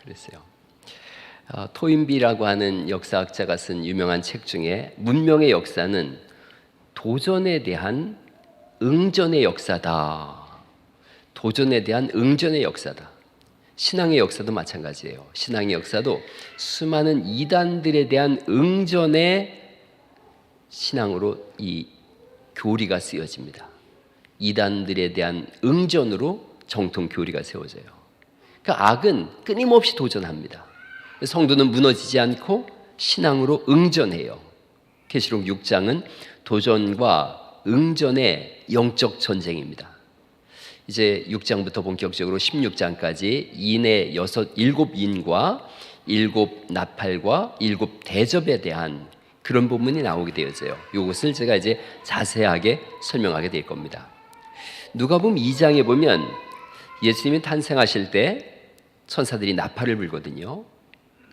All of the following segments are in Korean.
그랬어요. 토인비라고 하는 역사학자가 쓴 유명한 책 중에 문명의 역사는 도전에 대한 응전의 역사다. 도전에 대한 응전의 역사다. 신앙의 역사도 마찬가지예요. 신앙의 역사도 수많은 이단들에 대한 응전의 신앙으로 이 교리가 쓰여집니다. 이단들에 대한 응전으로 정통 교리가 세워져요. 그러니까 악은 끊임없이 도전합니다. 성도는 무너지지 않고 신앙으로 응전해요. 계시록 6장은 도전과 응전의 영적 전쟁입니다. 이제 6장부터 본격적으로 16장까지 인의 7인과 7 나팔과 7 대접에 대한 그런 부분이 나오게 되어져요. 이것을 제가 이제 자세하게 설명하게 될 겁니다. 누가복음 2장에 보면 예수님이 탄생하실 때 천사들이 나팔을 불거든요.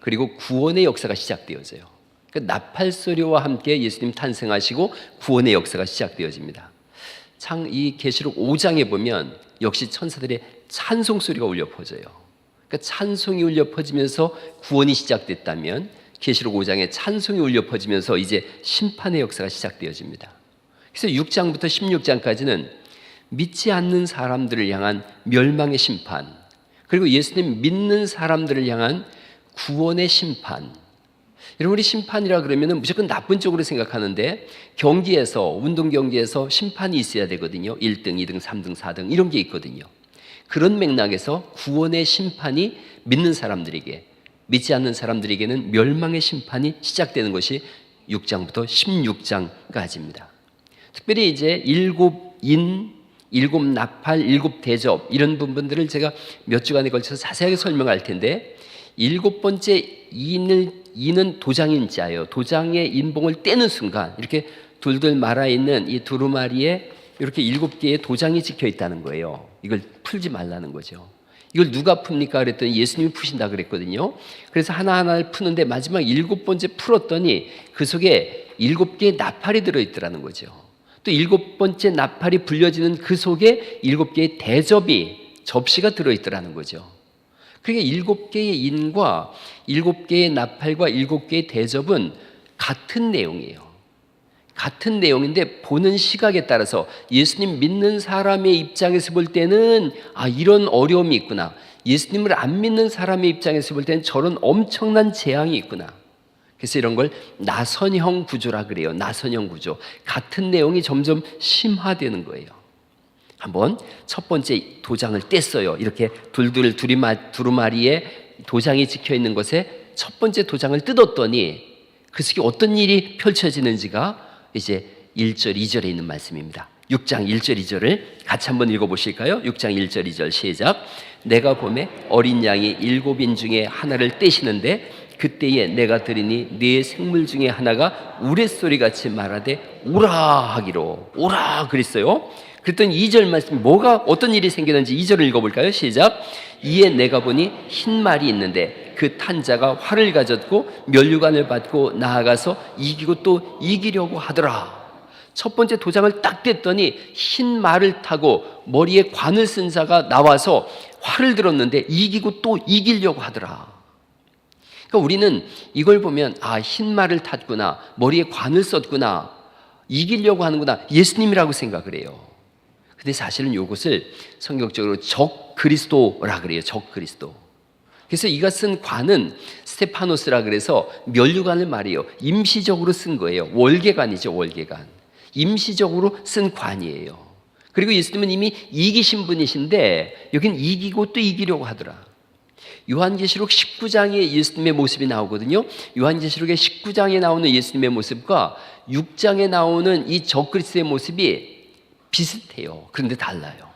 그리고 구원의 역사가 시작되어져요. 그 나팔 소리와 함께 예수님 탄생하시고 구원의 역사가 시작되어집니다. 이 계시록 5장에 보면 역시 천사들의 찬송 소리가 울려 퍼져요. 그러니까 찬송이 울려 퍼지면서 구원이 시작됐다면 계시록 5장에 찬송이 울려 퍼지면서 이제 심판의 역사가 시작되어집니다. 그래서 6장부터 16장까지는 믿지 않는 사람들을 향한 멸망의 심판, 그리고 예수님 믿는 사람들을 향한 구원의 심판. 여러분, 우리 심판이라 그러면 무조건 나쁜 쪽으로 생각하는데 경기에서, 운동 경기에서 심판이 있어야 되거든요. 1등, 2등, 3등, 4등 이런 게 있거든요. 그런 맥락에서 구원의 심판이 믿는 사람들에게, 믿지 않는 사람들에게는 멸망의 심판이 시작되는 것이 6장부터 16장까지입니다. 특별히 이제 7인, 7 나팔, 7 대접 이런 부분들을 제가 몇 주간에 걸쳐서 자세하게 설명할 텐데 7번째 인은 도장인 자예요. 도장의 인봉을 떼는 순간 이렇게 둘둘 말아있는 이 두루마리에 이렇게 7개의 도장이 찍혀 있다는 거예요. 이걸 풀지 말라는 거죠. 이걸 누가 풉니까? 그랬더니 예수님이 푸신다 그랬거든요. 그래서 하나하나를 푸는데 마지막 7번째 풀었더니 그 속에 7개의 나팔이 들어있더라는 거죠. 또 7번째 나팔이 불려지는 그 속에 7개의 접시가 들어있더라는 거죠. 그러니까 7개의 인과 7개의 나팔과 7개의 대접은 같은 내용이에요. 같은 내용인데 보는 시각에 따라서 예수님 믿는 사람의 입장에서 볼 때는 이런 어려움이 있구나. 예수님을 안 믿는 사람의 입장에서 볼 때는 저런 엄청난 재앙이 있구나. 그래서 이런 걸 나선형 구조라 그래요. 나선형 구조. 같은 내용이 점점 심화되는 거예요. 한번 첫 번째 도장을 뗐어요. 이렇게 두루마리에 도장이 찍혀 있는 것에 첫 번째 도장을 뜯었더니 그 속에 어떤 일이 펼쳐지는지가 이제 1절, 2절에 있는 말씀입니다. 6장 1절, 2절을 같이 한번 읽어보실까요? 6장 1절, 2절 시작. 내가 보매 어린 양이 7인 중에 하나를 떼시는데 그때에 내가 들으니 네 생물 중에 하나가 우레소리같이 말하되 오라 하기로. 오라 그랬어요. 그랬더니 2절 말씀 어떤 일이 생기는지 2절을 읽어볼까요? 시작. 이에 내가 보니 흰 말이 있는데 그 탄 자가 활을 가졌고 면류관을 받고 나아가서 이기고 또 이기려고 하더라. 첫 번째 도장을 딱 뗐더니 흰 말을 타고 머리에 관을 쓴 자가 나와서 활을 들었는데 이기고 또 이기려고 하더라. 그러니까 우리는 이걸 보면 흰 말을 탔구나, 머리에 관을 썼구나, 이기려고 하는구나, 예수님이라고 생각을 해요. 근데 사실은 이것을 성경적으로 적그리스도라 그래요. 적그리스도. 그래서 이것은 관은 스테파노스라 그래서 면류관을 말해요. 임시적으로 쓴 거예요. 월계관이죠. 월계관. 임시적으로 쓴 관이에요. 그리고 예수님은 이미 이기신 분이신데 여긴 이기고 또 이기려고 하더라. 요한계시록 19장에 예수님의 모습이 나오거든요. 요한계시록의 19장에 나오는 예수님의 모습과 6장에 나오는 이 적그리스도의 모습이 비슷해요. 그런데 달라요.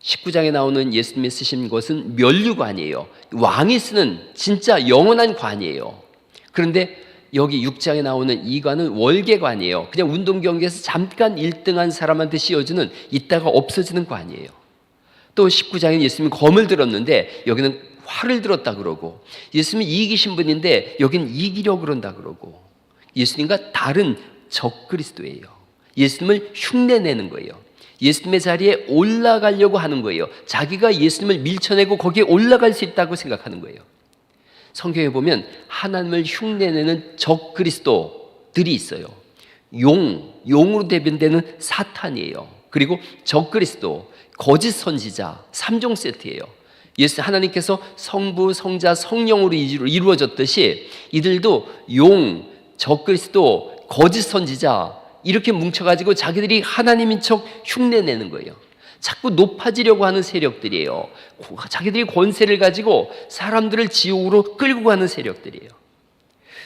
19장에 나오는 예수님이 쓰신 것은 면류관이에요. 왕이 쓰는 진짜 영원한 관이에요. 그런데 여기 6장에 나오는 이 관은 월계관이에요. 그냥 운동 경기에서 잠깐 1등한 사람한테 씌워주는, 이따가 없어지는 관이에요. 또 19장에 예수님이 검을 들었는데 여기는 활을 들었다 그러고, 예수님이 이기신 분인데 여기는 이기려고 그런다 그러고, 예수님과 다른 적그리스도예요. 예수님을 흉내내는 거예요. 예수님의 자리에 올라가려고 하는 거예요. 자기가 예수님을 밀쳐내고 거기에 올라갈 수 있다고 생각하는 거예요. 성경에 보면 하나님을 흉내내는 적 그리스도들이 있어요. 용으로 대변되는 사탄이에요. 그리고 적 그리스도, 거짓 선지자, 3종 세트예요. 하나님께서 성부, 성자, 성령으로 이루어졌듯이 이들도 적 그리스도, 거짓 선지자 이렇게 뭉쳐가지고 자기들이 하나님인 척 흉내내는 거예요. 자꾸 높아지려고 하는 세력들이에요. 자기들이 권세를 가지고 사람들을 지옥으로 끌고 가는 세력들이에요.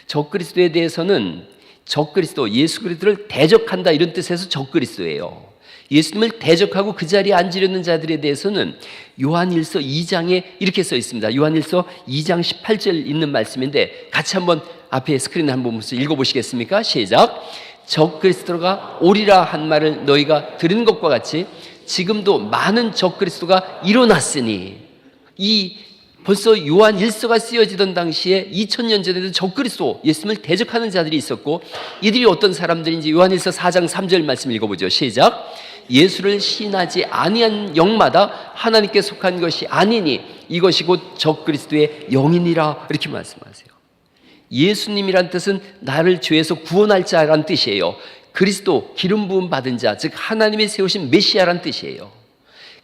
적 그리스도에 대해서는 적 그리스도, 예수 그리스도를 대적한다 이런 뜻에서 적 그리스도예요. 예수님을 대적하고 그 자리에 앉으려는 자들에 대해서는 요한일서 2장에 이렇게 써 있습니다. 요한일서 2장 18절 있는 말씀인데 같이 한번 앞에 스크린에 한번 읽어보시겠습니까? 시작. 적 그리스도가 오리라 한 말을 너희가 들은 것과 같이 지금도 많은 적 그리스도가 일어났으니, 이 벌써 요한 1서가 쓰여지던 당시에 2000년 전에도 적 그리스도, 예수님을 대적하는 자들이 있었고, 이들이 어떤 사람들인지 요한 1서 4장 3절 말씀 읽어보죠. 시작. 예수를 신하지 아니한 영마다 하나님께 속한 것이 아니니 이것이 곧 적 그리스도의 영이니라, 이렇게 말씀하세요. 예수님이란 뜻은 나를 죄에서 구원할 자란 뜻이에요. 그리스도, 기름 부음 받은 자, 즉 하나님이 세우신 메시아란 뜻이에요.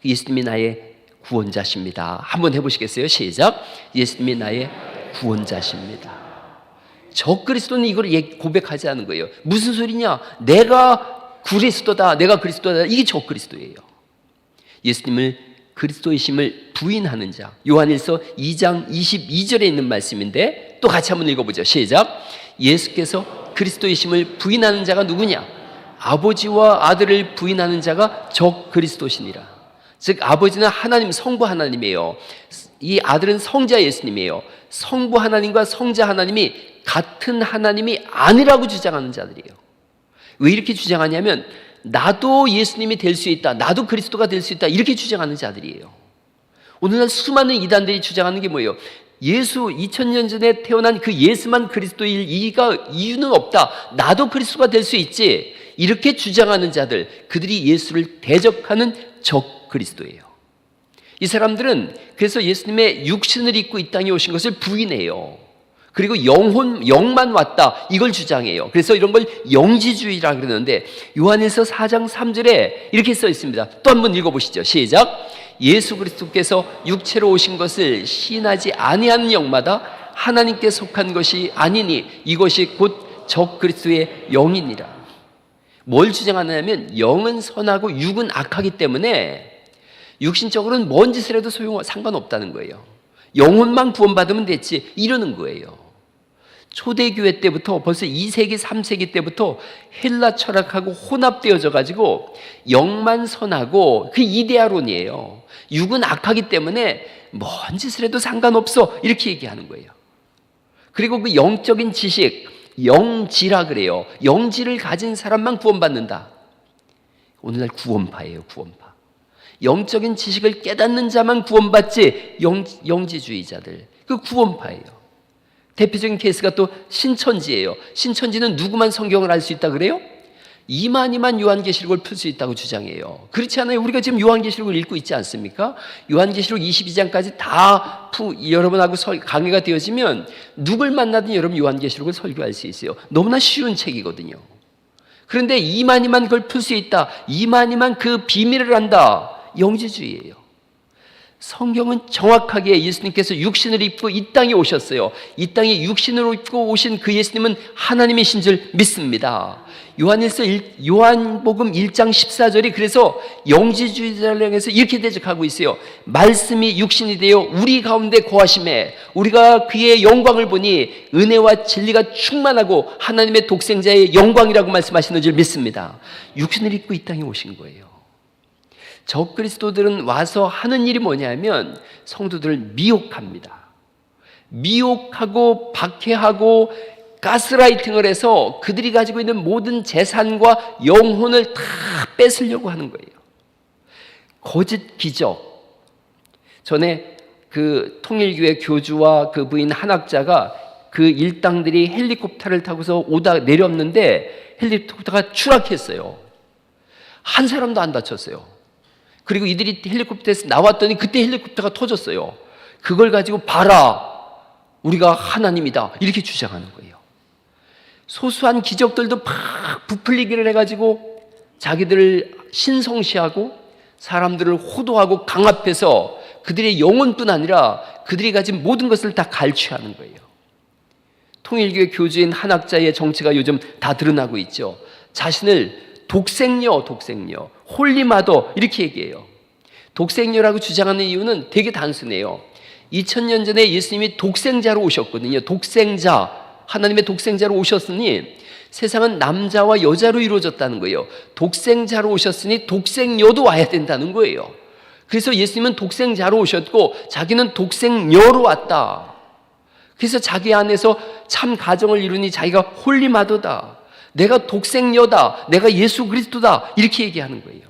예수님이 나의 구원자십니다. 한번 해보시겠어요? 시작. 예수님이 나의 구원자십니다. 적 그리스도는 이걸 고백하지 않은 거예요. 무슨 소리냐? 내가 그리스도다, 내가 그리스도다. 이게 적 그리스도예요. 예수님을 그리스도이심을 부인하는 자, 요한일서 2장 22절에 있는 말씀인데 또 같이 한번 읽어보죠. 시작. 예수께서 그리스도이심을 부인하는 자가 누구냐? 아버지와 아들을 부인하는 자가 적 그리스도시니라. 즉 아버지는 하나님, 성부 하나님이에요. 이 아들은 성자 예수님이에요. 성부 하나님과 성자 하나님이 같은 하나님이 아니라고 주장하는 자들이에요. 왜 이렇게 주장하냐면 나도 예수님이 될 수 있다, 나도 그리스도가 될 수 있다, 이렇게 주장하는 자들이에요. 오늘날 수많은 이단들이 주장하는 게 뭐예요? 예수 2000년 전에 태어난 그 예수만 그리스도일 이유는 없다, 나도 그리스도가 될 수 있지, 이렇게 주장하는 자들, 그들이 예수를 대적하는 적 그리스도예요. 이 사람들은 그래서 예수님의 육신을 입고 이 땅에 오신 것을 부인해요. 그리고 영만 왔다, 이걸 주장해요. 그래서 이런 걸 영지주의라 그러는데 요한일서 4장 3절에 이렇게 써 있습니다. 또 한번 읽어보시죠. 시작. 예수 그리스도께서 육체로 오신 것을 시인하지 아니하는 영마다 하나님께 속한 것이 아니니 이것이 곧 적 그리스도의 영이니라. 뭘 주장하냐면 영은 선하고 육은 악하기 때문에 육신적으로는 뭔 짓을 해도 상관없다는 거예요. 영혼만 구원받으면 됐지, 이러는 거예요. 초대교회 때부터 벌써 2세기 3세기 때부터 헬라 철학하고 혼합되어져 가지고 영만 선하고 그 이데아론이에요. 육은 악하기 때문에 뭔 짓을 해도 상관없어, 이렇게 얘기하는 거예요. 그리고 그 영적인 지식, 영지라 그래요. 영지를 가진 사람만 구원받는다. 오늘날 구원파예요, 구원파. 영적인 지식을 깨닫는 자만 구원받지, 영지주의자들, 그 구원파예요. 대표적인 케이스가 또 신천지예요. 신천지는 누구만 성경을 알 수 있다 그래요? 이만희만 요한계시록을 풀 수 있다고 주장해요. 그렇지 않아요? 우리가 지금 요한계시록을 읽고 있지 않습니까? 요한계시록 22장까지 다 여러분하고 강의가 되어지면 누굴 만나든 여러분 요한계시록을 설교할 수 있어요. 너무나 쉬운 책이거든요. 그런데 이만희만 그걸 풀 수 있다, 이만희만 그 비밀을 안다, 영지주의예요. 성경은 정확하게 예수님께서 육신을 입고 이 땅에 오셨어요. 이 땅에 육신을 입고 오신 그 예수님은 하나님이신 줄 믿습니다. 요한복음 1장 14절이 그래서 영지주의자를 향해서 이렇게 대적하고 있어요. 말씀이 육신이 되어 우리 가운데 거하심에 우리가 그의 영광을 보니 은혜와 진리가 충만하고 하나님의 독생자의 영광이라고 말씀하시는 줄 믿습니다. 육신을 입고 이 땅에 오신 거예요. 적 그리스도들은 와서 하는 일이 뭐냐면 성도들을 미혹합니다. 미혹하고 박해하고 가스라이팅을 해서 그들이 가지고 있는 모든 재산과 영혼을 다 뺏으려고 하는 거예요. 거짓 기적. 전에 그 통일교회 교주와 그 부인 한학자가 그 일당들이 헬리콥터를 타고서 오다 내렸는데 헬리콥터가 추락했어요. 한 사람도 안 다쳤어요. 그리고 이들이 헬리콥터에서 나왔더니 그때 헬리콥터가 터졌어요. 그걸 가지고 봐라, 우리가 하나님이다, 이렇게 주장하는 거예요. 소소한 기적들도 막 부풀리기를 해가지고 자기들을 신성시하고 사람들을 호도하고 강압해서 그들의 영혼뿐 아니라 그들이 가진 모든 것을 다 갈취하는 거예요. 통일교회 교주인 한 학자의 정체가 요즘 다 드러나고 있죠. 자신을 독생녀, 홀리마더 이렇게 얘기해요. 독생녀라고 주장하는 이유는 되게 단순해요. 2000년 전에 예수님이 독생자로 오셨거든요. 독생자, 하나님의 독생자로 오셨으니 세상은 남자와 여자로 이루어졌다는 거예요. 독생자로 오셨으니 독생녀도 와야 된다는 거예요. 그래서 예수님은 독생자로 오셨고 자기는 독생녀로 왔다. 그래서 자기 안에서 참 가정을 이루니 자기가 홀리마더다, 내가 독생녀다, 내가 예수 그리스도다, 이렇게 얘기하는 거예요.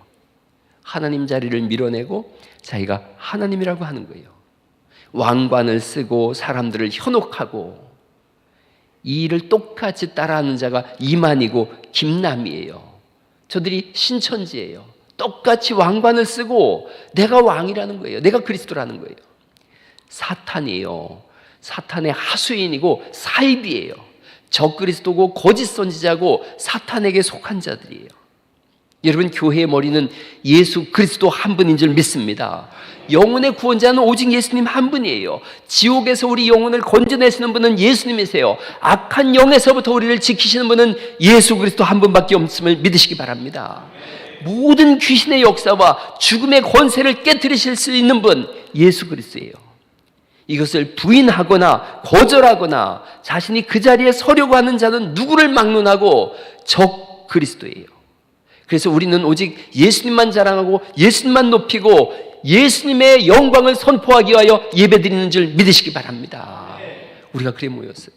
하나님 자리를 밀어내고 자기가 하나님이라고 하는 거예요. 왕관을 쓰고 사람들을 현혹하고, 이 일을 똑같이 따라하는 자가 이만이고 김남이에요. 저들이 신천지예요. 똑같이 왕관을 쓰고 내가 왕이라는 거예요. 내가 그리스도라는 거예요. 사탄이에요. 사탄의 하수인이고 사입이에요. 적그리스도고 거짓 선지자고 사탄에게 속한 자들이에요. 여러분, 교회의 머리는 예수 그리스도 한 분인 줄 믿습니다. 영혼의 구원자는 오직 예수님 한 분이에요. 지옥에서 우리 영혼을 건져내시는 분은 예수님이세요. 악한 영에서부터 우리를 지키시는 분은 예수 그리스도 한 분밖에 없음을 믿으시기 바랍니다. 모든 귀신의 역사와 죽음의 권세를 깨뜨리실 수 있는 분, 예수 그리스도예요. 이것을 부인하거나 거절하거나 자신이 그 자리에 서려고 하는 자는 누구를 막론하고 적 그리스도예요. 그래서 우리는 오직 예수님만 자랑하고 예수님만 높이고 예수님의 영광을 선포하기 위하여 예배드리는 줄 믿으시기 바랍니다. 우리가 그래 모였어요.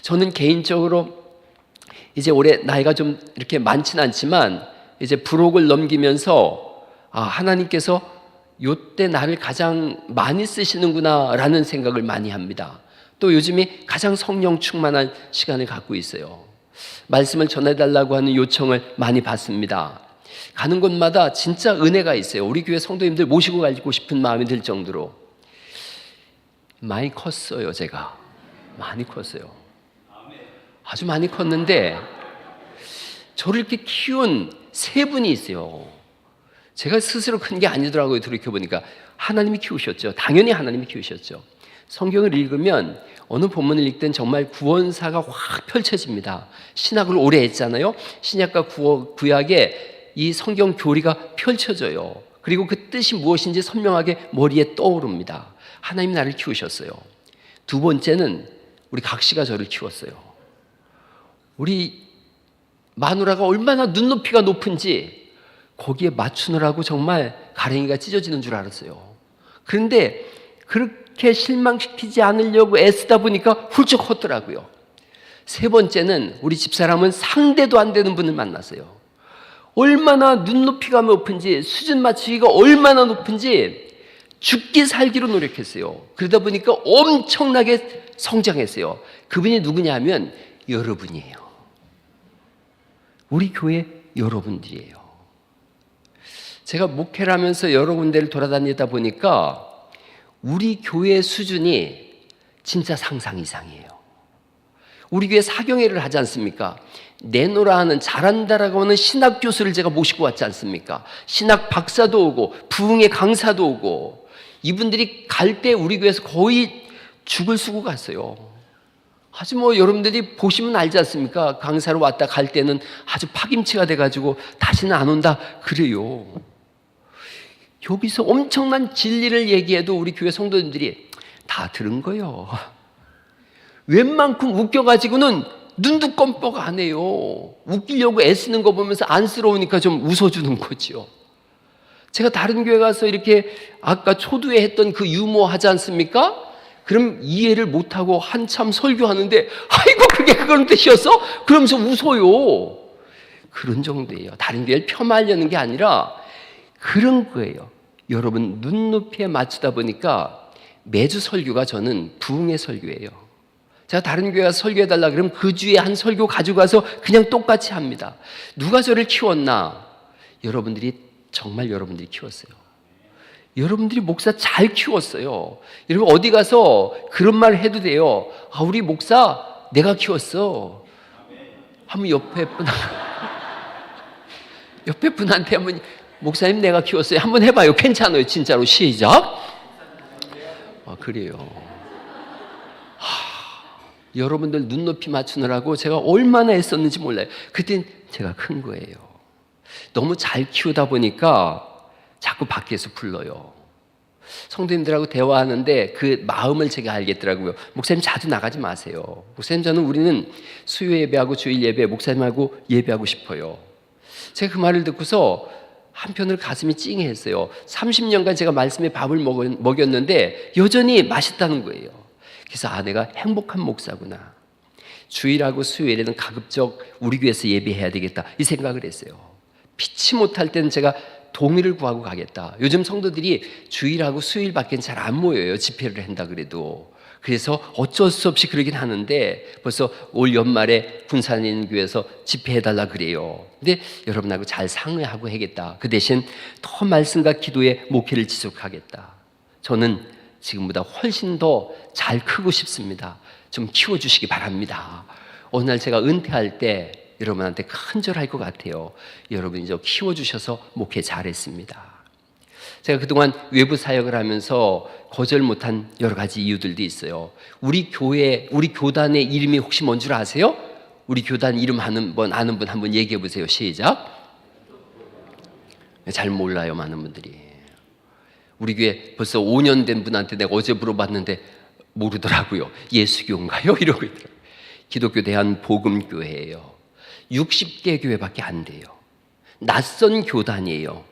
저는 개인적으로 이제 올해 나이가 좀 이렇게 많지는 않지만 이제 부록을 넘기면서 하나님께서 요때 나를 가장 많이 쓰시는구나 라는 생각을 많이 합니다. 또 요즘이 가장 성령 충만한 시간을 갖고 있어요. 말씀을 전해달라고 하는 요청을 많이 받습니다. 가는 곳마다 진짜 은혜가 있어요. 우리 교회 성도님들 모시고 가고 싶은 마음이 들 정도로. 많이 컸어요. 제가 많이 컸어요. 아주 많이 컸는데 저를 이렇게 키운 세 분이 있어요. 제가 스스로 큰 게 아니더라고요. 돌이켜보니까 하나님이 키우셨죠. 당연히 하나님이 키우셨죠. 성경을 읽으면 어느 본문을 읽든 정말 구원사가 확 펼쳐집니다. 신학을 오래 했잖아요. 신약과 구약에 이 성경 교리가 펼쳐져요. 그리고 그 뜻이 무엇인지 선명하게 머리에 떠오릅니다. 하나님 나를 키우셨어요. 두 번째는 우리 각시가 저를 키웠어요. 우리 마누라가 얼마나 눈높이가 높은지 거기에 맞추느라고 정말 가랭이가 찢어지는 줄 알았어요. 그런데 그렇게 실망시키지 않으려고 애쓰다 보니까 훌쩍 컸더라고요. 세 번째는 우리 집사람은 상대도 안 되는 분을 만났어요. 얼마나 눈높이가 높은지, 수준 맞추기가 얼마나 높은지 죽기 살기로 노력했어요. 그러다 보니까 엄청나게 성장했어요. 그분이 누구냐 하면 여러분이에요. 우리 교회 여러분들이에요. 제가 목회를 하면서 여러 군데를 돌아다니다 보니까 우리 교회 수준이 진짜 상상 이상이에요. 우리 교회 사경회를 하지 않습니까? 내노라 하는, 잘한다라고 하는 신학 교수를 제가 모시고 왔지 않습니까? 신학 박사도 오고 부흥의 강사도 오고, 이분들이 갈 때 우리 교회에서 거의 죽을 쓰고 갔어요. 아주 여러분들이 보시면 알지 않습니까? 강사로 왔다 갈 때는 아주 파김치가 돼가지고 다시는 안 온다 그래요. 여기서 엄청난 진리를 얘기해도 우리 교회 성도님들이 다 들은 거예요. 웬만큼 웃겨가지고는 눈도 껌뻑 안 해요. 웃기려고 애쓰는 거 보면서 안쓰러우니까 좀 웃어주는 거죠. 제가 다른 교회 가서 이렇게 아까 초두에 했던 그 유머 하지 않습니까? 그럼 이해를 못하고 한참 설교하는데 아이고 그게 그런 뜻이었어? 그러면서 웃어요. 그런 정도예요. 다른 교회를 폄하하려는 게 아니라 그런 거예요. 여러분, 눈높이에 맞추다 보니까 매주 설교가 저는 부흥의 설교예요. 제가 다른 교회 가서 설교해달라 그러면 그 주에 한 설교 가지고 가서 그냥 똑같이 합니다. 누가 저를 키웠나? 정말 여러분들이 키웠어요. 여러분들이 목사 잘 키웠어요. 여러분 어디 가서 그런 말 해도 돼요. 우리 목사 내가 키웠어. 한번 옆에 분한테 한번 목사님 내가 키웠어요. 한번 해봐요. 괜찮아요. 진짜로. 시작. 그래요. 여러분들 눈높이 맞추느라고 제가 얼마나 애썼는지 몰라요. 그땐 제가 큰 거예요. 너무 잘 키우다 보니까 자꾸 밖에서 불러요. 성도님들하고 대화하는데 그 마음을 제가 알겠더라고요. 목사님 자주 나가지 마세요. 목사님 우리는 수요 예배하고 주일 예배 목사님하고 예배하고 싶어요. 제가 그 말을 듣고서 한편으로 가슴이 찡했어요. 30년간 제가 말씀에 밥을 먹였는데 여전히 맛있다는 거예요. 그래서 내가 행복한 목사구나. 주일하고 수요일에는 가급적 우리 교회에서 예배해야 되겠다 이 생각을 했어요. 피치 못할 때는 제가 동의를 구하고 가겠다. 요즘 성도들이 주일하고 수요일밖에 잘 안 모여요. 집회를 한다 그래도. 그래서 어쩔 수 없이 그러긴 하는데 벌써 올 연말에 군산에 있는 교회에서 집회해달라 그래요. 근데 여러분하고 잘 상의하고 해야겠다. 그 대신 더 말씀과 기도에 목회를 지속하겠다. 저는 지금보다 훨씬 더 잘 크고 싶습니다. 좀 키워주시기 바랍니다. 어느 날 제가 은퇴할 때 여러분한테 큰절할 것 같아요. 여러분이 저 키워주셔서 목회 잘했습니다. 제가 그동안 외부 사역을 하면서 거절 못한 여러 가지 이유들도 있어요. 우리 교단의 이름이 혹시 뭔 줄 아세요? 우리 교단 이름 아는 분 한번 얘기해 보세요. 시작. 잘 몰라요, 많은 분들이. 우리 교회 벌써 5년 된 분한테 내가 어제 물어봤는데 모르더라고요. 예수교인가요? 이러고 있더라고요. 기독교 대한복음교회예요. 60개 교회밖에 안 돼요. 낯선 교단이에요.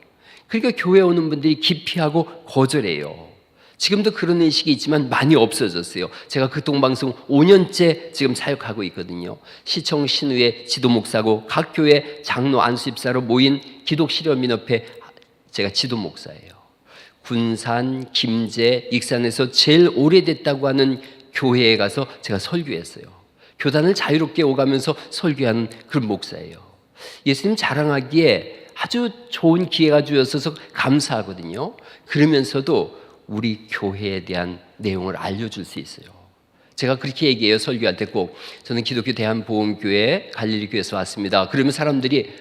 그러니까 교회 오는 분들이 기피하고 거절해요. 지금도 그런 인식이 있지만 많이 없어졌어요. 제가 그 동방송 5년째 지금 사역하고 있거든요. 시청 신우의 지도 목사고 각 교회 장로 안수집사로 모인 기독실현민협회 제가 지도 목사예요. 군산, 김제, 익산에서 제일 오래됐다고 하는 교회에 가서 제가 설교했어요. 교단을 자유롭게 오가면서 설교하는 그런 목사예요. 예수님 자랑하기에 아주 좋은 기회가 주어서 감사하거든요. 그러면서도 우리 교회에 대한 내용을 알려줄 수 있어요. 제가 그렇게 얘기해요. 설교할 때 꼭 저는 기독교 대한보험교회 갈릴리교회에서 왔습니다. 그러면 사람들이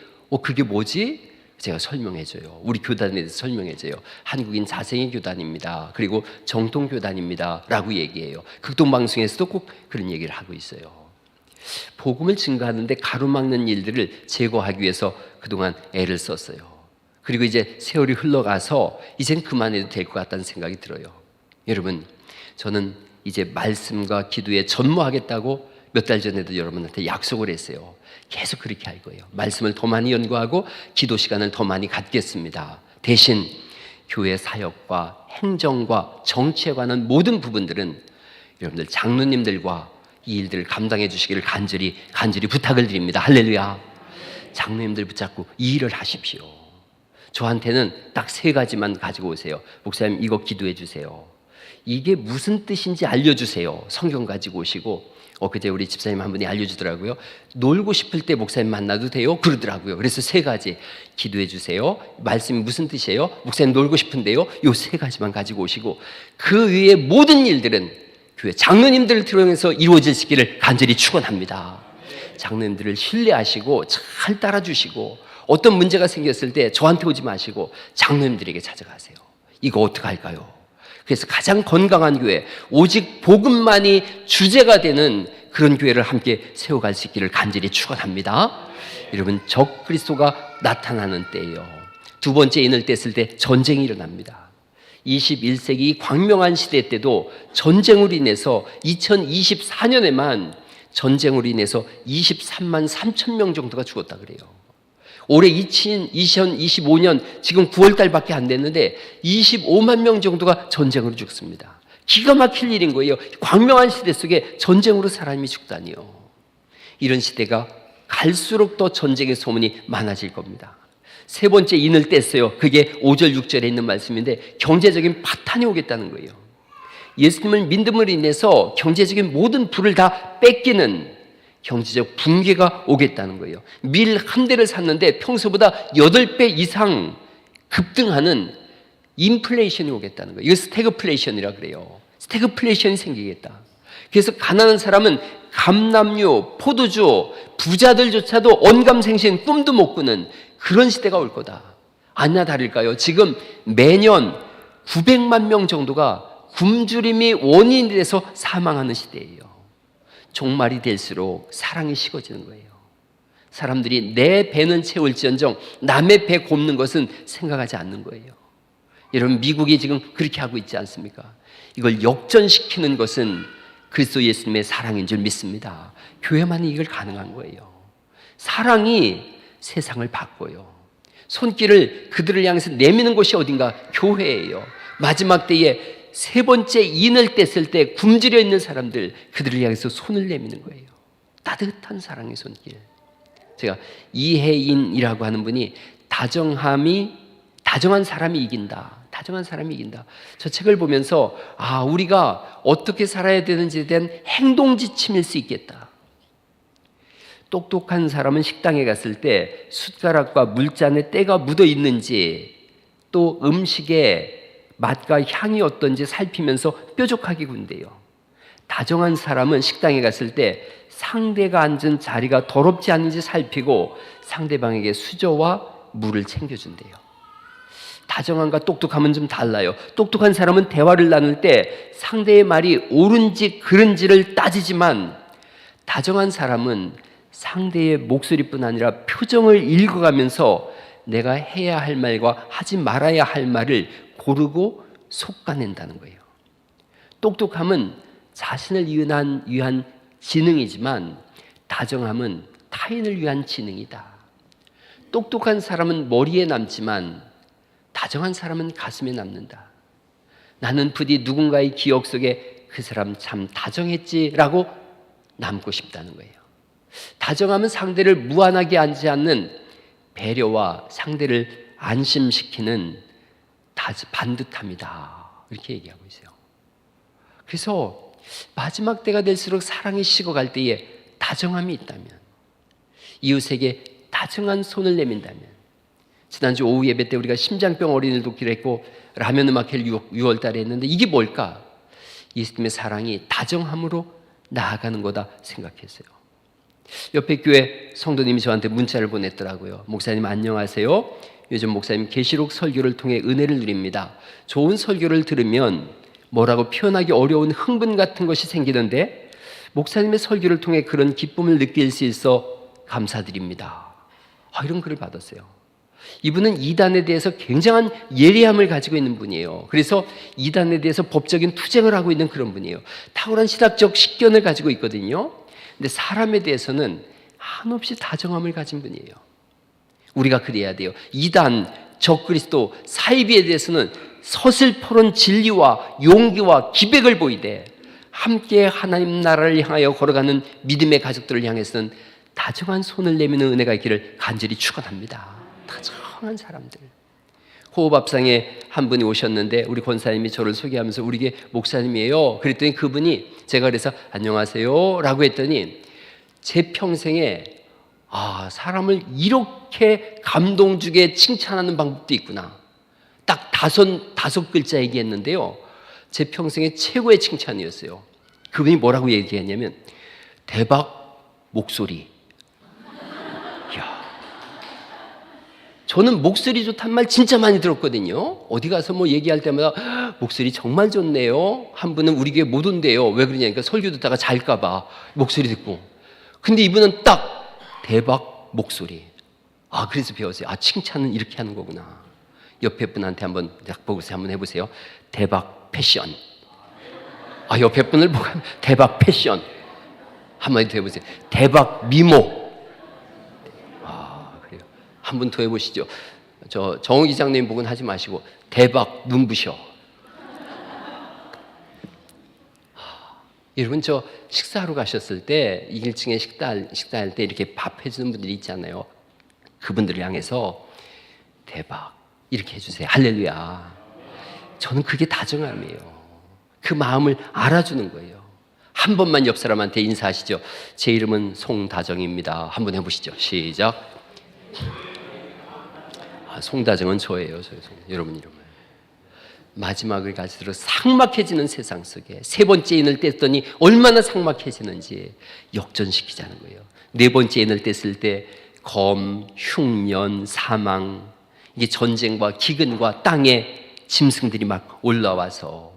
그게 뭐지? 제가 설명해줘요. 우리 교단에 대해서 설명해줘요. 한국인 자생의 교단입니다. 그리고 정통교단입니다 라고 얘기해요. 극동방송에서도 꼭 그런 얘기를 하고 있어요. 복음을 증거하는데 가로막는 일들을 제거하기 위해서 그동안 애를 썼어요. 그리고 이제 세월이 흘러가서 이젠 그만해도 될 것 같다는 생각이 들어요. 여러분, 저는 이제 말씀과 기도에 전무하겠다고 몇 달 전에도 여러분한테 약속을 했어요. 계속 그렇게 할 거예요. 말씀을 더 많이 연구하고 기도 시간을 더 많이 갖겠습니다. 대신 교회 사역과 행정과 정치에 관한 모든 부분들은 여러분들 장로님들과 이 일들을 감당해 주시기를 간절히 부탁을 드립니다. 할렐루야. 장로님들 붙잡고 이 일을 하십시오. 저한테는 딱 3가지만 가지고 오세요. 목사님 이거 기도해 주세요. 이게 무슨 뜻인지 알려주세요. 성경 가지고 오시고 그제 우리 집사님 한 분이 알려주더라고요. 놀고 싶을 때 목사님 만나도 돼요? 그러더라고요. 그래서 3가지 기도해 주세요. 말씀이 무슨 뜻이에요? 목사님 놀고 싶은데요? 요 3가지만 가지고 오시고 그 위에 모든 일들은 교회 장로님들을 통해서 이루어지기를 간절히 축원합니다. 장로님들을 신뢰하시고 잘 따라주시고 어떤 문제가 생겼을 때 저한테 오지 마시고 장로님들에게 찾아가세요. 이거 어떻게 할까요? 그래서 가장 건강한 교회, 오직 복음만이 주제가 되는 그런 교회를 함께 세워갈 수 있기를 간절히 축원합니다. 여러분, 적 그리스도가 나타나는 때예요. 2번째 인을 뗐을 때 전쟁이 일어납니다. 21세기 광명한 시대 때도 전쟁으로 인해서 2024년에만 전쟁으로 인해서 23만 3천 명 정도가 죽었다 그래요. 올해 2025년 지금 9월달밖에 안 됐는데 25만 명 정도가 전쟁으로 죽습니다. 기가 막힐 일인 거예요. 광명한 시대 속에 전쟁으로 사람이 죽다니요. 이런 시대가 갈수록 더 전쟁의 소문이 많아질 겁니다. 3번째 인을 뗐어요. 그게 5절 6절에 있는 말씀인데 경제적인 파탄이 오겠다는 거예요. 예수님을 믿음으로 인해서 경제적인 모든 부를 다 뺏기는 경제적 붕괴가 오겠다는 거예요. 밀 한 대를 샀는데 평소보다 8배 이상 급등하는 인플레이션이 오겠다는 거예요. 이거 스태그플레이션이라 그래요. 스태그플레이션이 생기겠다. 그래서 가난한 사람은 감람류, 포도주, 부자들조차도 언감생신 꿈도 못 꾸는 그런 시대가 올 거다. 아니나 다를까요? 지금 매년 900만 명 정도가 굶주림이 원인이 돼서 사망하는 시대예요. 종말이 될수록 사랑이 식어지는 거예요. 사람들이 내 배는 채울지언정 남의 배 곱는 것은 생각하지 않는 거예요. 여러분, 미국이 지금 그렇게 하고 있지 않습니까? 이걸 역전시키는 것은 그리스도 예수님의 사랑인 줄 믿습니다. 교회만이 이걸 가능한 거예요. 사랑이 세상을 바꿔요. 손길을 그들을 향해서 내미는 곳이 어딘가? 교회예요. 마지막 때에 세 번째 인을 뗐을 때 굶주려 있는 사람들, 그들을 향해서 손을 내미는 거예요. 따뜻한 사랑의 손길. 제가 이혜인이라고 하는 분이 다정한 사람이 이긴다. 다정한 사람이 이긴다. 저 책을 보면서 우리가 어떻게 살아야 되는지에 대한 행동 지침일 수 있겠다. 똑똑한 사람은 식당에 갔을 때 숟가락과 물잔에 때가 묻어 있는지, 또 음식의 맛과 향이 어떤지 살피면서 뾰족하게 군대요. 다정한 사람은 식당에 갔을 때 상대가 앉은 자리가 더럽지 않은지 살피고 상대방에게 수저와 물을 챙겨준대요. 다정함과 똑똑함은 좀 달라요. 똑똑한 사람은 대화를 나눌 때 상대의 말이 옳은지 그른지를 따지지만, 다정한 사람은 상대의 목소리뿐 아니라 표정을 읽어가면서 내가 해야 할 말과 하지 말아야 할 말을 고르고 솎아낸다는 거예요. 똑똑함은 자신을 위한 지능이지만 다정함은 타인을 위한 지능이다. 똑똑한 사람은 머리에 남지만 다정한 사람은 가슴에 남는다. 나는 부디 누군가의 기억 속에 그 사람 참 다정했지라고 남고 싶다는 거예요. 다정함은 상대를 무안하게 하지 않는 배려와 상대를 안심시키는 반듯함이다. 이렇게 얘기하고 있어요. 그래서 마지막 때가 될수록 사랑이 식어갈 때에 다정함이 있다면, 이웃에게 다정한 손을 내민다면, 지난주 오후 예배 때 우리가 심장병 어린이를 돕기로 했고 라면 음악회를 6월 달에 했는데 이게 뭘까? 예수님의 사랑이 다정함으로 나아가는 거다 생각했어요. 옆에 교회 성도님이 저한테 문자를 보냈더라고요. 목사님 안녕하세요. 요즘 목사님 계시록 설교를 통해 은혜를 누립니다. 좋은 설교를 들으면 뭐라고 표현하기 어려운 흥분 같은 것이 생기던데 목사님의 설교를 통해 그런 기쁨을 느낄 수 있어 감사드립니다. 이런 글을 받았어요. 이분은 이단에 대해서 굉장한 예리함을 가지고 있는 분이에요. 그래서 이단에 대해서 법적인 투쟁을 하고 있는 그런 분이에요. 탁월한 신학적 식견을 가지고 있거든요. 근데 사람에 대해서는 한없이 다정함을 가진 분이에요. 우리가 그래야 돼요. 이단, 적그리스도, 사이비에 대해서는 서슬퍼런 진리와 용기와 기백을 보이되 함께 하나님 나라를 향하여 걸어가는 믿음의 가족들을 향해서는 다정한 손을 내미는 은혜가 있기를 간절히 축원합니다. 다정한 사람들. 호흡합상에 한 분이 오셨는데 우리 권사님이 저를 소개하면서 우리게 목사님이에요. 그랬더니 그분이 제가 그래서 안녕하세요 라고 했더니 제 평생에 사람을 이렇게 감동 주게 칭찬하는 방법도 있구나. 딱 다섯 글자 얘기했는데요. 제 평생의 최고의 칭찬이었어요. 그분이 뭐라고 얘기했냐면 대박 목소리. 이야. 저는 목소리 좋단 말 진짜 많이 들었거든요. 어디 가서 뭐 얘기할 때마다 목소리 정말 좋네요. 한 분은 우리 교회 못 온대요. 왜 그러냐니까 설교 듣다가 잘까 봐 목소리 듣고. 근데 이분은 딱 대박 목소리. 그래서 배웠어요. 칭찬은 이렇게 하는 거구나. 옆에 분한테 한번 딱 보고서 한번 해보세요. 대박 패션. 옆에 분을 보고 대박 패션. 한마디 더 해보세요. 대박 미모. 그래요. 한 분 더 해보시죠. 저 정우 기장님 보고는 하지 마시고 대박 눈부셔. 여러분 저 식사하러 가셨을 때 1층에 식사할 때 이렇게 밥 해주는 분들이 있잖아요. 그분들을 향해서 대박 이렇게 해주세요. 할렐루야. 저는 그게 다정함이에요. 그 마음을 알아주는 거예요. 한 번만 옆 사람한테 인사하시죠. 제 이름은 송다정입니다. 한번 해보시죠. 시작. 송다정은 저예요. 여러분 이름을. 마지막을 가지러 삭막해지는 세상 속에 세 번째 인을 뗐더니 얼마나 삭막해지는지 역전시키자는 거예요. 네 번째 인을 뗐을 때 검, 흉년, 사망, 이게 전쟁과 기근과 땅에 짐승들이 막 올라와서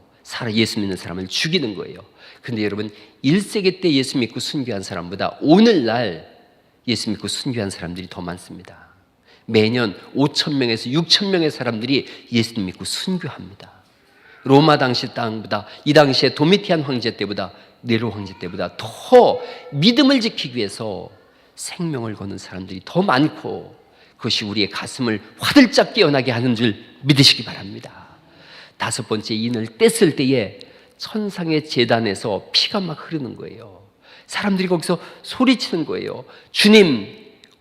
예수 믿는 사람을 죽이는 거예요. 근데 여러분 1세기 때 예수 믿고 순교한 사람보다 오늘날 예수 믿고 순교한 사람들이 더 많습니다. 매년 5,000명에서 6,000명의 사람들이 예수 믿고 순교합니다. 로마 당시 땅보다, 이 당시에 도미티안 황제 때보다, 네로 황제 때보다 더 믿음을 지키기 위해서 생명을 거는 사람들이 더 많고, 그것이 우리의 가슴을 화들짝 깨어나게 하는 줄 믿으시기 바랍니다. 다섯 번째 인을 뗐을 때에 천상의 제단에서 피가 막 흐르는 거예요. 사람들이 거기서 소리치는 거예요. 주님,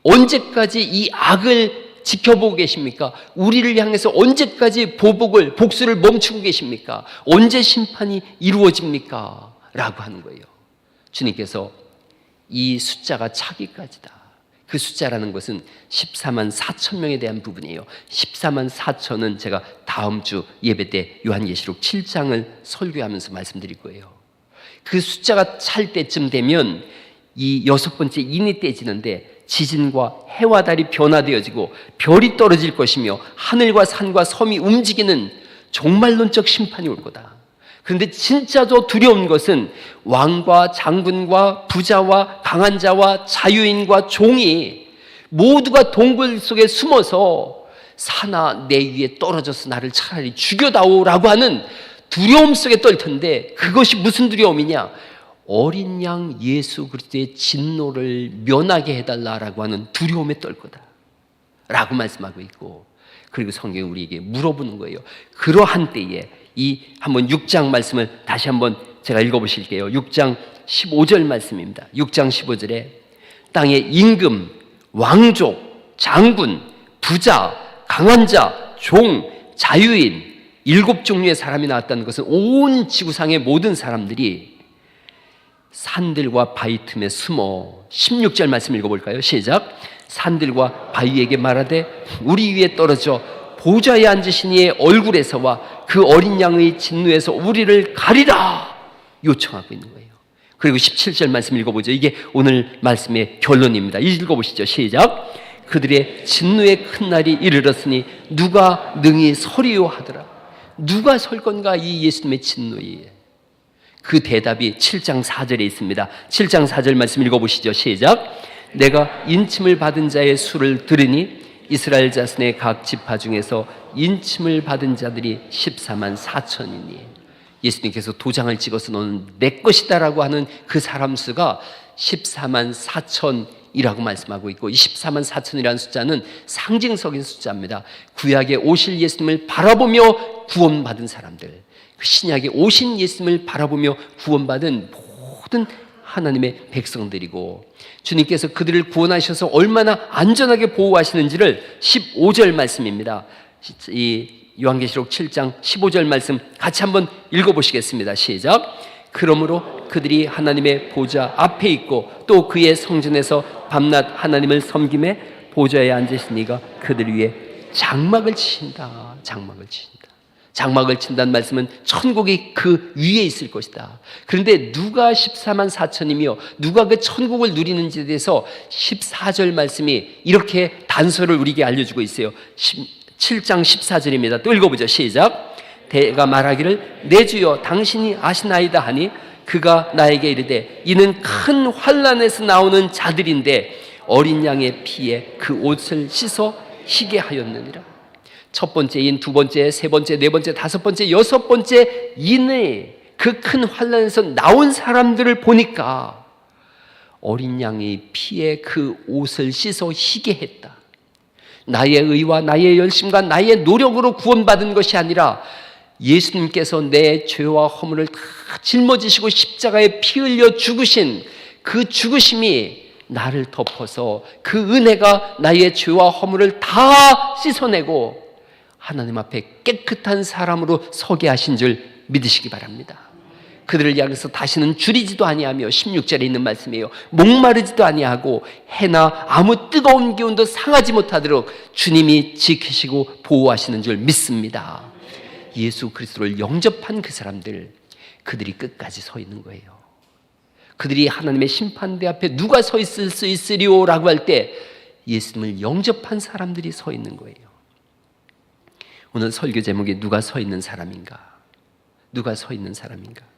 언제까지 이 악을 지켜보고 계십니까? 우리를 향해서 언제까지 복수를 멈추고 계십니까? 언제 심판이 이루어집니까? 라고 하는 거예요. 주님께서 이 숫자가 차기까지다. 그 숫자라는 것은 14만 4천 명에 대한 부분이에요. 14만 4천은 제가 다음 주 예배 때 요한계시록 7장을 설교하면서 말씀드릴 거예요. 그 숫자가 찰 때쯤 되면 이 여섯 번째 인이 떼지는데 지진과 해와 달이 변화되어지고 별이 떨어질 것이며 하늘과 산과 섬이 움직이는 종말론적 심판이 올 거다. 그런데 진짜 더 두려운 것은 왕과 장군과 부자와 강한 자와 자유인과 종이 모두가 동굴 속에 숨어서 사나 내 위에 떨어져서 나를 차라리 죽여다오라고 하는 두려움 속에 떨 텐데, 그것이 무슨 두려움이냐? 어린 양 예수 그리스도의 진노를 면하게 해달라라고 하는 두려움에 떨 거다 라고 말씀하고 있고, 그리고 성경이 우리에게 물어보는 거예요. 그러한 때에 이 한번 6장 말씀을 다시 한번 제가 읽어보실게요. 6장 15절 말씀입니다. 6장 15절에 땅의 임금, 왕족, 장군, 부자, 강한 자, 종, 자유인 7종류의 사람이 나왔다는 것은 온 지구상의 모든 사람들이 산들과 바위 틈에 숨어, 16절 말씀 읽어볼까요? 시작. 산들과 바위에게 말하되 우리 위에 떨어져 보좌에 앉으신 이의 얼굴에서와 그 어린 양의 진노에서 우리를 가리라 요청하고 있는 거예요. 그리고 17절 말씀 읽어보죠. 이게 오늘 말씀의 결론입니다. 읽어보시죠. 시작. 그들의 진노의 큰 날이 이르렀으니 누가 능히 서리요 하더라. 누가 설 건가 이 예수님의 진노에. 그 대답이 7장 4절에 있습니다. 7장 4절 말씀 읽어보시죠. 시작. 내가 인침을 받은 자의 수를 들으니 이스라엘 자손의 각 지파 중에서 인침을 받은 자들이 14만 4천이니, 예수님께서 도장을 찍어서 너는 내 것이다 라고 하는 그 사람 수가 14만 4천이라고 말씀하고 있고, 이 14만 4천이라는 숫자는 상징적인 숫자입니다. 구약에 오실 예수님을 바라보며 구원받은 사람들, 신약에 오신 예수님을 바라보며 구원받은 모든 하나님의 백성들이고, 주님께서 그들을 구원하셔서 얼마나 안전하게 보호하시는지를 15절 말씀입니다. 이 요한계시록 7장 15절 말씀 같이 한번 읽어보시겠습니다. 시작. 그러므로 그들이 하나님의 보좌 앞에 있고 또 그의 성전에서 밤낮 하나님을 섬김에 보좌에 앉으신 이가 그들 위에 장막을 치신다. 장막을 치신다. 장막을 친다는 말씀은 천국이 그 위에 있을 것이다. 그런데 누가 14만 4천이며 누가 그 천국을 누리는지에 대해서 14절 말씀이 이렇게 단서를 우리에게 알려주고 있어요. 7장 14절입니다. 또 읽어보죠. 시작. 대가 말하기를 내 주여 당신이 아시나이다 하니 그가 나에게 이르되 이는 큰 환난에서 나오는 자들인데 어린 양의 피에 그 옷을 씻어 희게 하였느니라. 첫 번째 인, 두 번째, 세 번째, 네 번째, 다섯 번째, 여섯 번째 인의 그 큰 환난에서 나온 사람들을 보니까 어린 양의 피에 그 옷을 씻어 희게 했다. 나의 의와 나의 열심과 나의 노력으로 구원받은 것이 아니라 예수님께서 내 죄와 허물을 다 짊어지시고 십자가에 피 흘려 죽으신 그 죽으심이 나를 덮어서 그 은혜가 나의 죄와 허물을 다 씻어내고 하나님 앞에 깨끗한 사람으로 서게 하신 줄 믿으시기 바랍니다. 그들을 향해서 다시는 줄이지도 아니하며 16절에 있는 말씀이에요. 목마르지도 아니하고 해나 아무 뜨거운 기운도 상하지 못하도록 주님이 지키시고 보호하시는 줄 믿습니다. 예수 그리스도를 영접한 그 사람들, 그들이 끝까지 서 있는 거예요. 그들이 하나님의 심판대 앞에 누가 서 있을 수 있으리오 라고 할 때 예수님을 영접한 사람들이 서 있는 거예요. 오늘 설교 제목이 누가 서 있는 사람인가? 누가 서 있는 사람인가?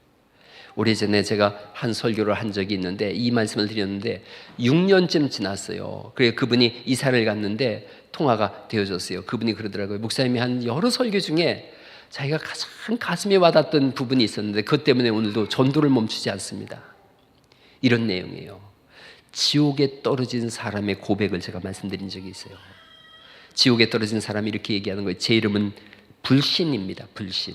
오래전에 제가 한 설교를 한 적이 있는데 이 말씀을 드렸는데 6년쯤 지났어요. 그래서 그분이 이사를 갔는데 통화가 되어졌어요. 그분이 그러더라고요. 목사님이 한 여러 설교 중에 자기가 가장 가슴에 와닿던 부분이 있었는데 그것 때문에 오늘도 전도를 멈추지 않습니다. 이런 내용이에요. 지옥에 떨어진 사람의 고백을 제가 말씀드린 적이 있어요. 지옥에 떨어진 사람이 이렇게 얘기하는 거예요. 제 이름은 불신입니다. 불신.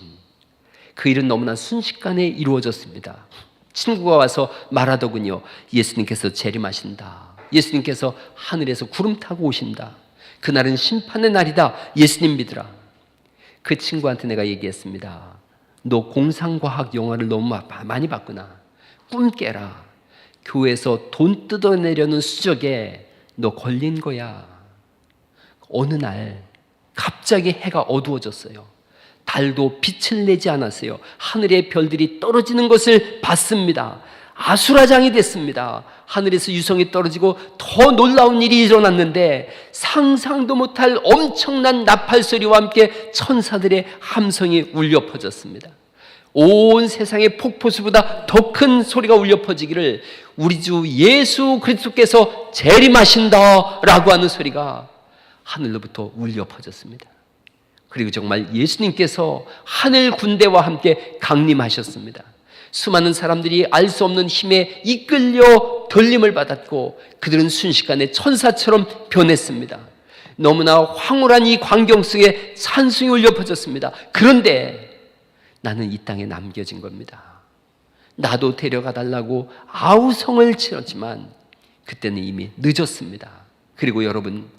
그 일은 너무나 순식간에 이루어졌습니다. 친구가 와서 말하더군요. 예수님께서 재림하신다. 예수님께서 하늘에서 구름 타고 오신다. 그날은 심판의 날이다. 예수님 믿으라. 그 친구한테 내가 얘기했습니다. 너 공상과학 영화를 너무 많이 봤구나. 꿈 깨라. 교회에서 돈 뜯어내려는 수적에 너 걸린 거야. 어느 날 갑자기 해가 어두워졌어요. 달도 빛을 내지 않았어요. 하늘의 별들이 떨어지는 것을 봤습니다. 아수라장이 됐습니다. 하늘에서 유성이 떨어지고 더 놀라운 일이 일어났는데 상상도 못할 엄청난 나팔 소리와 함께 천사들의 함성이 울려 퍼졌습니다. 온 세상의 폭포수보다 더 큰 소리가 울려 퍼지기를 우리 주 예수 그리스도께서 재림하신다라고 하는 소리가 하늘로부터 울려 퍼졌습니다. 그리고 정말 예수님께서 하늘 군대와 함께 강림하셨습니다. 수많은 사람들이 알 수 없는 힘에 이끌려 돌림을 받았고 그들은 순식간에 천사처럼 변했습니다. 너무나 황홀한 이 광경 속에 찬송이 울려 퍼졌습니다. 그런데 나는 이 땅에 남겨진 겁니다. 나도 데려가 달라고 아우성을 치렀지만 그때는 이미 늦었습니다. 그리고 여러분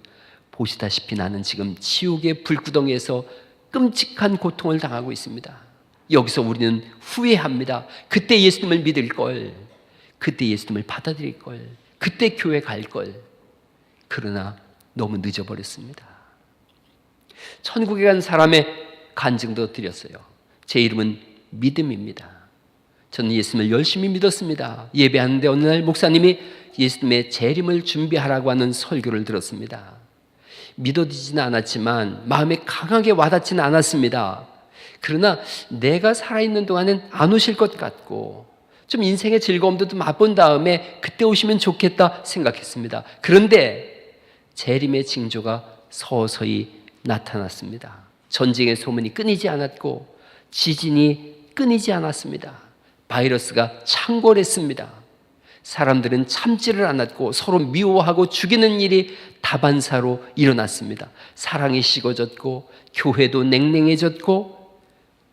보시다시피 나는 지금 지옥의 불구덩이에서 끔찍한 고통을 당하고 있습니다. 여기서 우리는 후회합니다. 그때 예수님을 믿을 걸, 그때 예수님을 받아들일 걸, 그때 교회 갈 걸. 그러나 너무 늦어버렸습니다. 천국에 간 사람의 간증도 드렸어요. 제 이름은 믿음입니다. 저는 예수님을 열심히 믿었습니다. 예배하는데 어느 날 목사님이 예수님의 재림을 준비하라고 하는 설교를 들었습니다. 믿어지지는 않았지만 마음에 강하게 와닿지는 않았습니다. 그러나 내가 살아있는 동안은 안 오실 것 같고 좀 인생의 즐거움도 좀 맛본 다음에 그때 오시면 좋겠다 생각했습니다. 그런데 재림의 징조가 서서히 나타났습니다. 전쟁의 소문이 끊이지 않았고 지진이 끊이지 않았습니다. 바이러스가 창궐했습니다. 사람들은 참지를 않았고 서로 미워하고 죽이는 일이 다반사로 일어났습니다. 사랑이 식어졌고 교회도 냉랭해졌고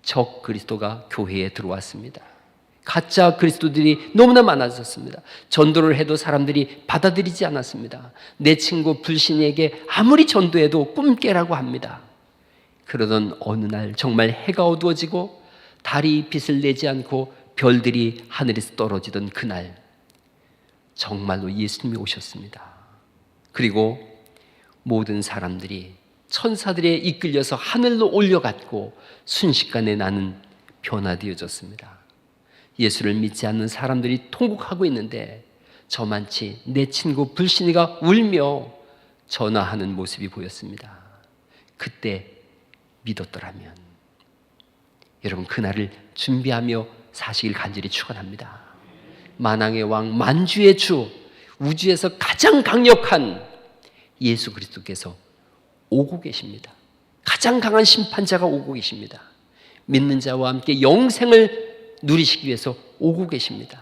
적 그리스도가 교회에 들어왔습니다. 가짜 그리스도들이 너무나 많아졌습니다. 전도를 해도 사람들이 받아들이지 않았습니다. 내 친구 불신에게 아무리 전도해도 꿈 깨라고 합니다. 그러던 어느 날 정말 해가 어두워지고 달이 빛을 내지 않고 별들이 하늘에서 떨어지던 그날 정말로 예수님이 오셨습니다. 그리고 모든 사람들이 천사들에 이끌려서 하늘로 올려갔고 순식간에 나는 변화되어졌습니다. 예수를 믿지 않는 사람들이 통곡하고 있는데 저만치 내 친구 불신이가 울며 전화하는 모습이 보였습니다. 그때 믿었더라면 여러분 그날을 준비하며 사시길 간절히 축원합니다. 만왕의 왕 만주의 주 우주에서 가장 강력한 예수 그리스도께서 오고 계십니다. 가장 강한 심판자가 오고 계십니다. 믿는 자와 함께 영생을 누리시기 위해서 오고 계십니다.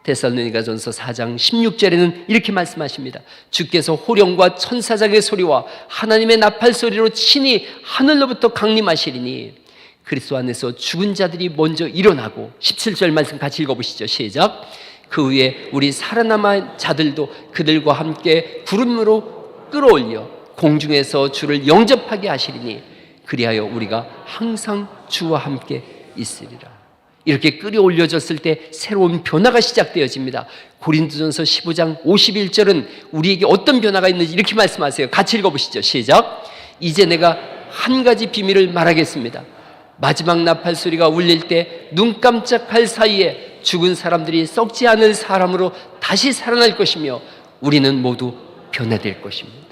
데살로니가전서 4장 16절에는 이렇게 말씀하십니다. 주께서 호령과 천사장의 소리와 하나님의 나팔 소리로 친히 하늘로부터 강림하시리니 그리스도 안에서 죽은 자들이 먼저 일어나고 17절 말씀 같이 읽어보시죠. 시작. 그 후에 우리 살아남은 자들도 그들과 함께 구름으로 끌어올려 공중에서 주를 영접하게 하시리니 그리하여 우리가 항상 주와 함께 있으리라. 이렇게 끌어올려졌을 때 새로운 변화가 시작되어집니다. 고린도전서 15장 51절은 우리에게 어떤 변화가 있는지 이렇게 말씀하세요. 같이 읽어보시죠. 시작. 이제 내가 한 가지 비밀을 말하겠습니다. 마지막 나팔 소리가 울릴 때 눈 깜짝할 사이에 죽은 사람들이 썩지 않을 사람으로 다시 살아날 것이며 우리는 모두 변화될 것입니다.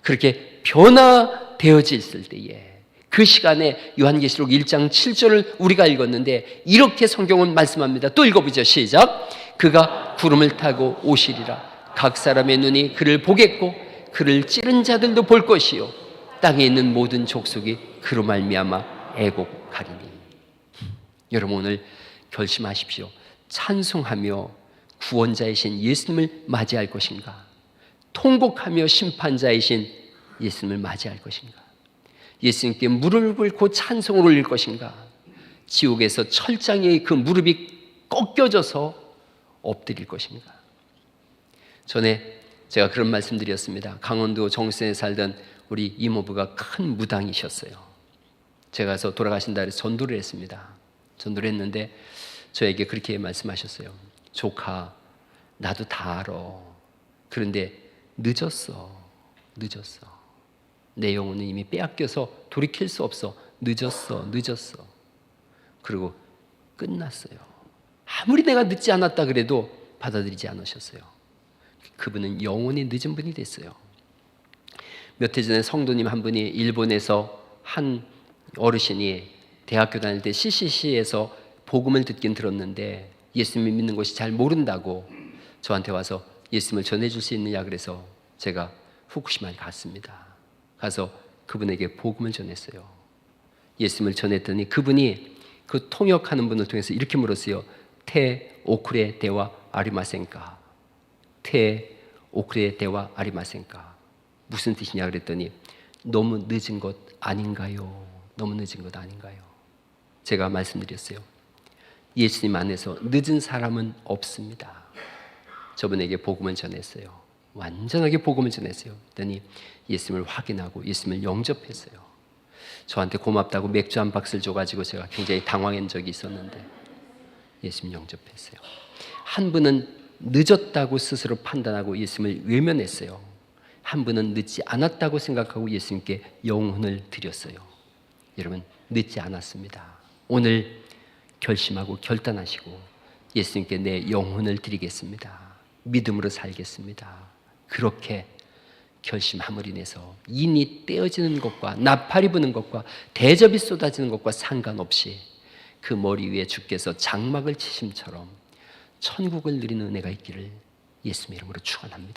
그렇게 변화되어졌을 때에 그 시간에 요한계시록 1장 7절을 우리가 읽었는데 이렇게 성경은 말씀합니다. 또 읽어보죠. 시작. 그가 구름을 타고 오시리라. 각 사람의 눈이 그를 보겠고 그를 찌른 자들도 볼 것이요 땅에 있는 모든 족속이 그로 말미암아 애곡하리니. 여러분 오늘 결심하십시오. 찬송하며 구원자이신 예수님을 맞이할 것인가? 통곡하며 심판자이신 예수님을 맞이할 것인가? 예수님께 무릎을 꿇고 찬송을 올릴 것인가? 지옥에서 철장에 그 무릎이 꺾여져서 엎드릴 것인가? 전에 제가 그런 말씀 드렸습니다. 강원도 정선에 살던 우리 이모부가 큰 무당이셨어요. 제가 가서 돌아가신다 해서 전도를 했습니다. 전도를 했는데 저에게 그렇게 말씀하셨어요. 조카, 나도 다 알아. 그런데 늦었어. 내 영혼은 이미 빼앗겨서 돌이킬 수 없어. 늦었어. 그리고 끝났어요. 아무리 내가 늦지 않았다 그래도 받아들이지 않으셨어요. 그분은 영원히 늦은 분이 됐어요. 몇 해 전에 성도님 한 분이 일본에서 한 어르신이 대학교 다닐 때 CCC에서 복음을 듣긴 들었는데 예수님을 믿는 것이 잘 모른다고 저한테 와서 예수님을 전해줄 수 있느냐 그래서 제가 후쿠시마에 갔습니다. 가서 그분에게 복음을 전했어요. 예수님을 전했더니 그분이 그 통역하는 분을 통해서 이렇게 물었어요. 테 오쿠레 데와 아리마센까. 테 오쿠레 데와 아리마센까. 무슨 뜻이냐 그랬더니 너무 늦은 것 아닌가요? 너무 늦은 것 아닌가요? 제가 말씀드렸어요. 예수님 안에서 늦은 사람은 없습니다. 저분에게 복음을 전했어요. 완전하게 복음을 전했어요. 그랬더니 예수님을 확인하고 예수님을 영접했어요. 저한테 고맙다고 맥주 한 박스를 줘가지고 제가 굉장히 당황한 적이 있었는데 예수님 영접했어요. 한 분은 늦었다고 스스로 판단하고 예수님을 외면했어요. 한 분은 늦지 않았다고 생각하고 예수님께 영혼을 드렸어요. 여러분 늦지 않았습니다. 오늘 결심하고 결단하시고 예수님께 내 영혼을 드리겠습니다. 믿음으로 살겠습니다. 그렇게 결심함으로 인해서 인이 떼어지는 것과 나팔이 부는 것과 대접이 쏟아지는 것과 상관없이 그 머리 위에 주께서 장막을 치심처럼 천국을 누리는 은혜가 있기를 예수님 이름으로 축원합니다.